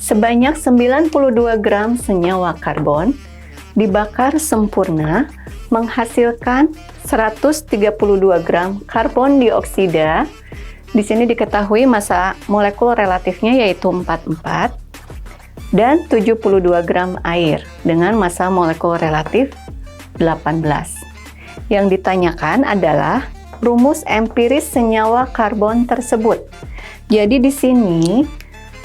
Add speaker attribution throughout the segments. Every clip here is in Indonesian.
Speaker 1: Sebanyak 92 gram senyawa karbon dibakar sempurna menghasilkan 132 gram karbon dioksida. Di sini diketahui massa molekul relatifnya yaitu 44 dan 72 gram air dengan massa molekul relatif 18. Yang ditanyakan adalah rumus empiris senyawa karbon tersebut. Jadi di sini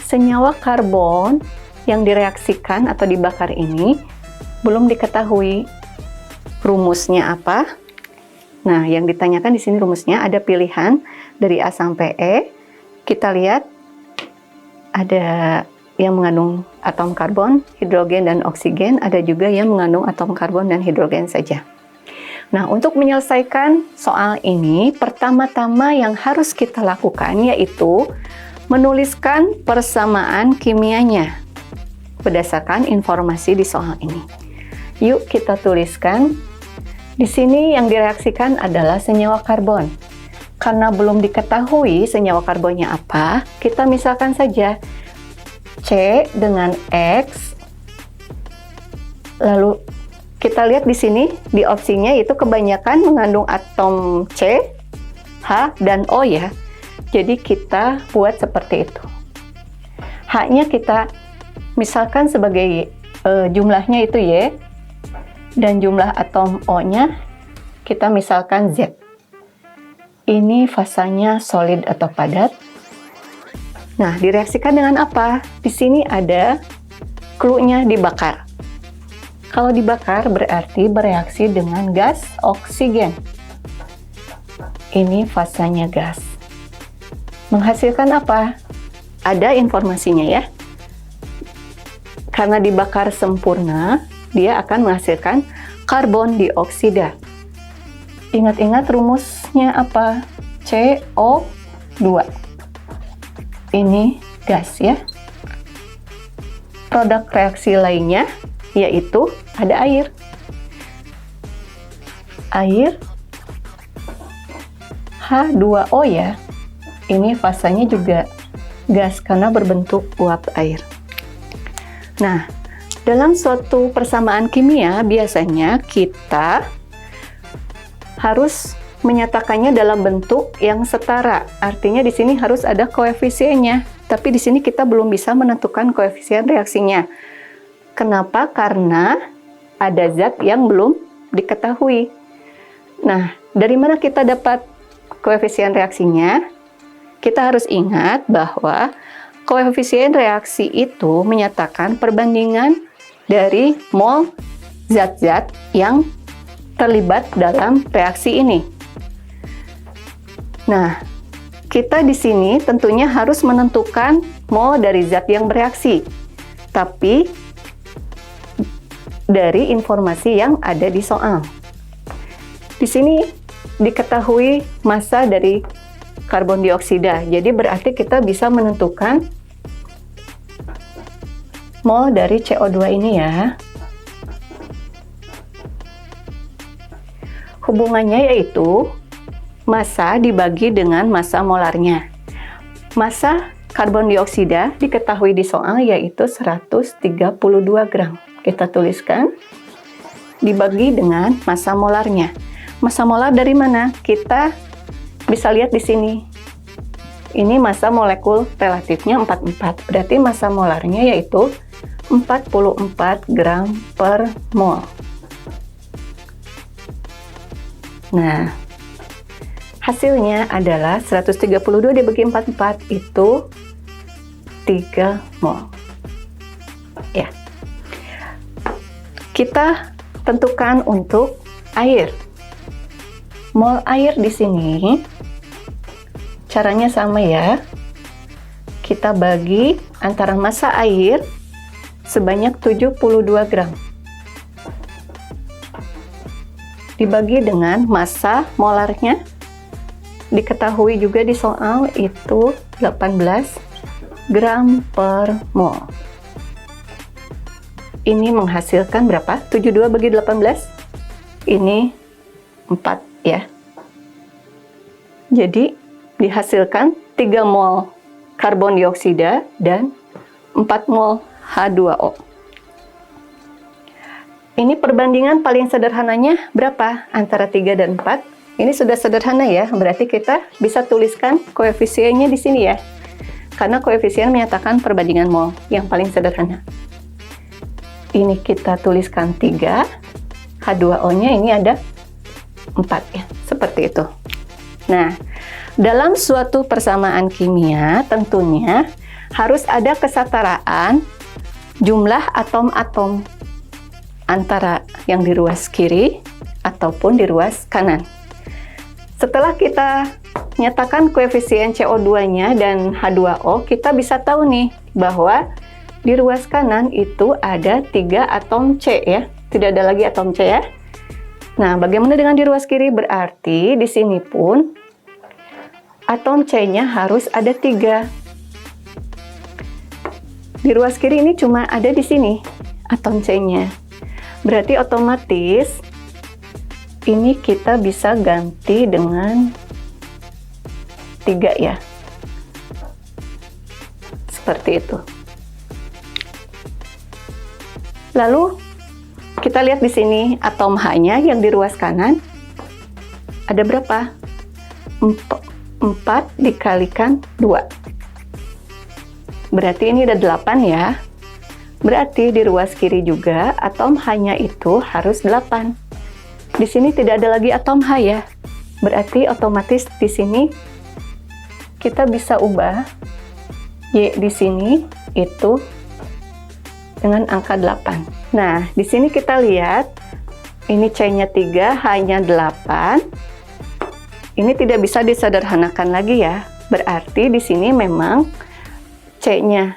Speaker 1: senyawa karbon yang direaksikan atau dibakar ini belum diketahui rumusnya apa. Nah, yang ditanyakan di sini rumusnya ada pilihan dari A sampai E. Kita lihat ada yang mengandung atom karbon, hidrogen, dan oksigen. Ada juga yang mengandung atom karbon dan hidrogen saja. Nah, untuk menyelesaikan soal ini, pertama-tama yang harus kita lakukan yaitu menuliskan persamaan kimianya berdasarkan informasi di soal ini. Yuk kita tuliskan. Di sini yang direaksikan adalah senyawa karbon. Karena belum diketahui senyawa karbonnya apa, kita misalkan saja C dengan X. Lalu kita lihat di sini di opsinya itu kebanyakan mengandung atom C, H, dan O ya. Jadi kita buat seperti itu. H-nya kita misalkan sebagai jumlahnya itu Y, dan jumlah atom O-nya kita misalkan Z. Ini fasanya solid atau padat. Nah, direaksikan dengan apa? Di sini ada clue-nya dibakar. Kalau dibakar berarti bereaksi dengan gas oksigen. Ini fasanya gas. Menghasilkan apa? Ada informasinya ya. Karena dibakar sempurna, dia akan menghasilkan karbon dioksida. Ingat-ingat rumusnya apa? CO2. Ini gas ya. Produk reaksi lainnya yaitu ada air. Air H2O ya. Ini fasanya juga gas karena berbentuk uap air. Nah, dalam suatu persamaan kimia biasanya kita harus menyatakannya dalam bentuk yang setara. Artinya di sini harus ada koefisiennya. Tapi di sini kita belum bisa menentukan koefisien reaksinya. Kenapa? Karena ada zat yang belum diketahui. Nah, dari mana kita dapat koefisien reaksinya? Kita harus ingat bahwa koefisien reaksi itu menyatakan perbandingan dari mol zat-zat yang terlibat dalam reaksi ini. Nah, kita di sini tentunya harus menentukan mol dari zat yang bereaksi. Tapi dari informasi yang ada di soal. Di sini diketahui massa dari karbon dioksida. Jadi berarti kita bisa menentukan mol dari CO2 ini ya. Hubungannya yaitu massa dibagi dengan massa molarnya. Massa karbon dioksida diketahui di soal yaitu 132 gram. Kita tuliskan dibagi dengan massa molarnya. Massa molar dari mana? Kita bisa lihat di sini. Ini massa molekul relatifnya 44. Berarti massa molarnya yaitu 44 gram per mol. Nah, hasilnya adalah 132 dibagi 44 itu 3 mol. Ya. Kita tentukan untuk air. Mol air di sini caranya sama ya. Kita bagi antara massa air sebanyak 72 gram. Dibagi dengan massa molarnya. Diketahui juga di soal itu 18 gram per mol. Ini menghasilkan berapa? 72 bagi 18? Ini 4 ya. Jadi dihasilkan 3 mol karbon dioksida dan 4 mol H2O. Ini perbandingan paling sederhananya berapa? Antara 3 dan 4. Ini sudah sederhana ya, berarti kita bisa tuliskan koefisiennya di sini ya. Karena koefisien menyatakan perbandingan mol yang paling sederhana. Ini kita tuliskan 3, H2O-nya ini ada 4 ya, seperti itu. Nah, dalam suatu persamaan kimia tentunya harus ada kesetaraan jumlah atom-atom antara yang di ruas kiri ataupun di ruas kanan. Setelah kita nyatakan koefisien CO2-nya dan H2O, kita bisa tahu nih bahwa di ruas kanan itu ada 3 atom C ya. Tidak ada lagi atom C ya. Nah, bagaimana dengan di ruas kiri? Berarti di sini pun atom C-nya harus ada 3. Di ruas kiri ini cuma ada di sini atom C-nya. Berarti otomatis ini kita bisa ganti dengan 3 ya. Seperti itu. Lalu kita lihat di sini atom H-nya yang di ruas kanan ada berapa? 4 dikalikan 2. Berarti ini ada 8 ya. Berarti di ruas kiri juga atom H-nya itu harus 8. Di sini tidak ada lagi atom H ya. Berarti otomatis di sini kita bisa ubah Y di sini itu dengan angka 8. Nah, di sini kita lihat ini C-nya 3, H-nya 8. Ini tidak bisa disederhanakan lagi ya. Berarti di sini memang C-nya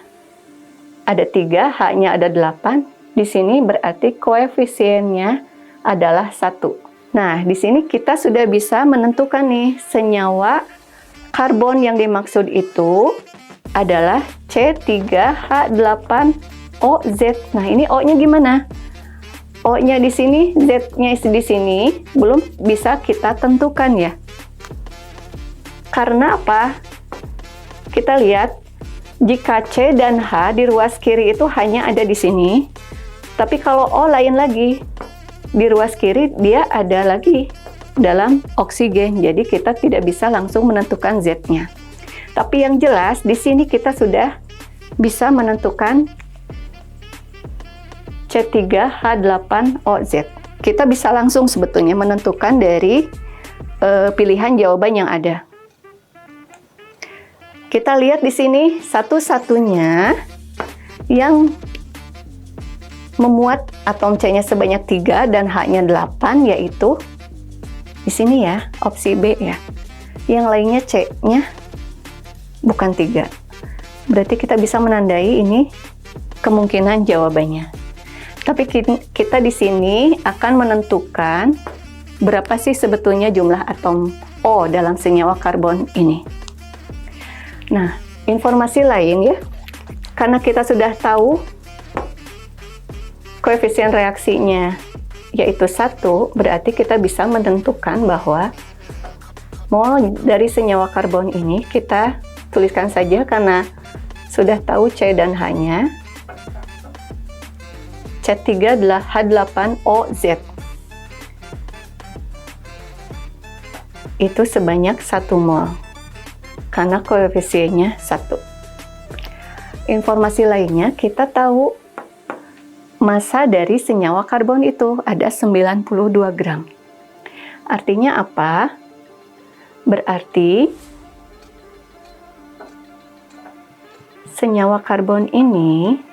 Speaker 1: ada 3, H-nya ada 8. Di sini berarti koefisiennya adalah 1. Nah, di sini kita sudah bisa menentukan nih senyawa karbon yang dimaksud itu adalah C3H8OZ. Nah, ini O-nya gimana? O-nya di sini, Z-nya di sini belum bisa kita tentukan ya. Karena apa? Kita lihat jika C dan H di ruas kiri itu hanya ada di sini, tapi kalau O lain lagi, di ruas kiri dia ada lagi dalam oksigen, jadi kita tidak bisa langsung menentukan Z-nya. Tapi yang jelas di sini kita sudah bisa menentukan C3H8OZ. Kita bisa langsung sebetulnya menentukan dari pilihan jawaban yang ada. Kita lihat di sini satu-satunya yang memuat atom C-nya sebanyak 3 dan H-nya 8 yaitu di sini ya, opsi B ya. Yang lainnya C-nya bukan 3. Berarti kita bisa menandai ini kemungkinan jawabannya. Tapi kita di sini akan menentukan berapa sih sebetulnya jumlah atom O dalam senyawa karbon ini. Nah, informasi lain ya, karena kita sudah tahu koefisien reaksinya yaitu 1, berarti kita bisa menentukan bahwa mol dari senyawa karbon ini kita tuliskan saja karena sudah tahu C dan H-nya. C3H8OZ itu sebanyak 1 mol. Karena koefisiennya 1. Informasi lainnya, kita tahu massa dari senyawa karbon itu ada 92 gram. Artinya apa? Berarti senyawa karbon ini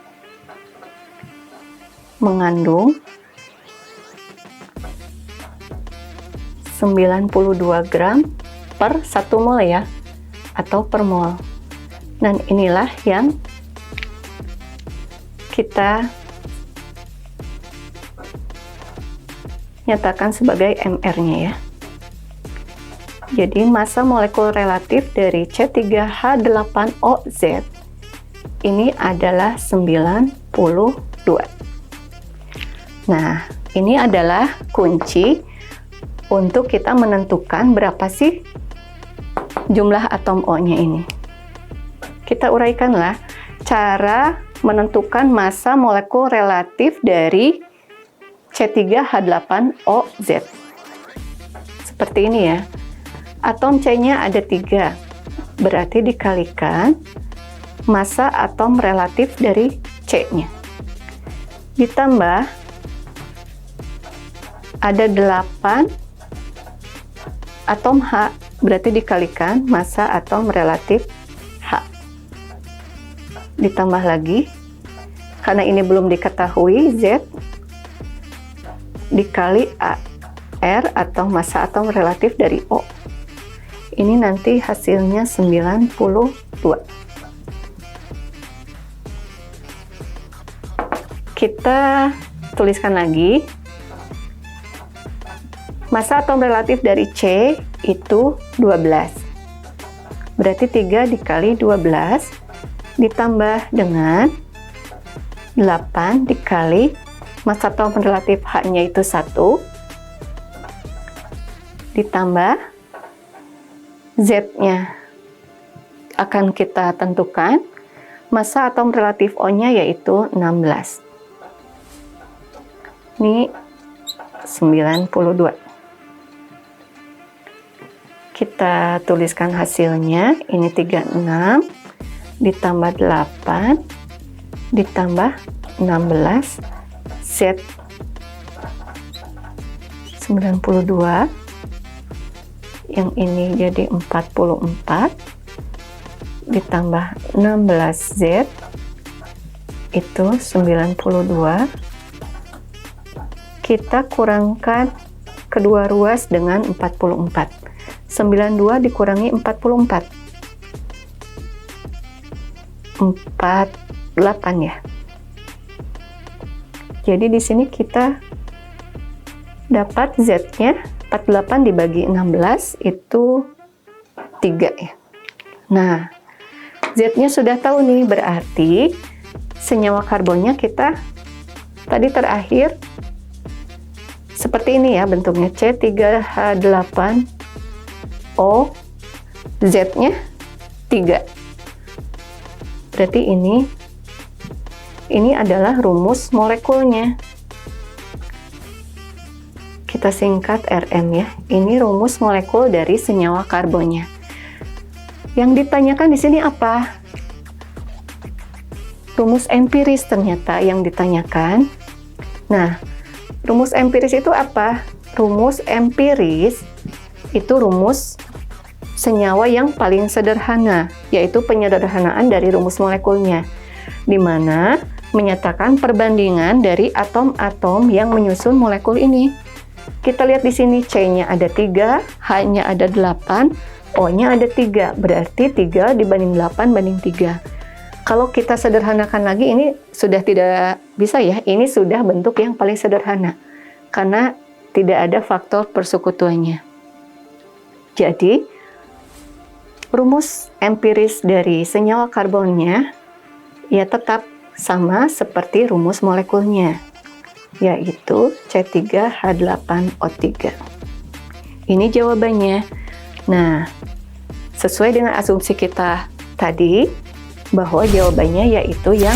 Speaker 1: mengandung 92 gram per 1 mol ya, atau per mol. Dan inilah yang kita nyatakan sebagai MR-nya ya. Jadi massa molekul relatif dari C3H8OZ ini adalah 92. Nah, ini adalah kunci untuk kita menentukan berapa sih jumlah atom O-nya ini. Kita uraikanlah cara menentukan massa molekul relatif dari C3H8OZ. Seperti ini ya. Atom C-nya ada 3, berarti dikalikan massa atom relatif dari C-nya. Ditambah ada 8 atom H, berarti dikalikan massa atom relatif H. Ditambah lagi, karena ini belum diketahui Z, dikali R atau massa atom relatif dari O. Ini nanti hasilnya 92. Kita tuliskan lagi. Massa atom relatif dari C itu 12. Berarti 3 dikali 12 ditambah dengan 8 dikali massa atom relatif H-nya itu 1 ditambah Z-nya akan kita tentukan, massa atom relatif O-nya yaitu 16. Ini 92. Kita tuliskan hasilnya, ini 36 ditambah 8 ditambah 16 Z 92, yang ini jadi 44 ditambah 16Z itu 92. Kita kurangkan kedua ruas dengan 44. 92 dikurangi 44. 48 ya. Jadi di sini kita dapat Z-nya 48 dibagi 16 itu 3 ya. Nah, Z-nya sudah tahu nih, berarti senyawa karbonnya kita tadi terakhir seperti ini ya bentuknya, C3H8O, Z-nya 3. Berarti ini adalah rumus molekulnya. Kita singkat RM ya. Ini rumus molekul dari senyawa karbonnya. Yang ditanyakan di sini apa? Rumus empiris ternyata yang ditanyakan. Nah, rumus empiris itu apa? Rumus empiris itu rumus senyawa yang paling sederhana, yaitu penyederhanaan dari rumus molekulnya, di mana menyatakan perbandingan dari atom-atom yang menyusun molekul ini. Kita lihat di sini C-nya ada 3, H-nya ada 8, O-nya ada 3, berarti 3 dibanding 8 banding 3. Kalau kita sederhanakan lagi, ini sudah tidak bisa ya, ini sudah bentuk yang paling sederhana, karena tidak ada faktor persekutuannya. Jadi, rumus empiris dari senyawa karbonnya ya tetap sama seperti rumus molekulnya, yaitu C3H8O3. Ini jawabannya. Nah, sesuai dengan asumsi kita tadi, bahwa jawabannya yaitu yang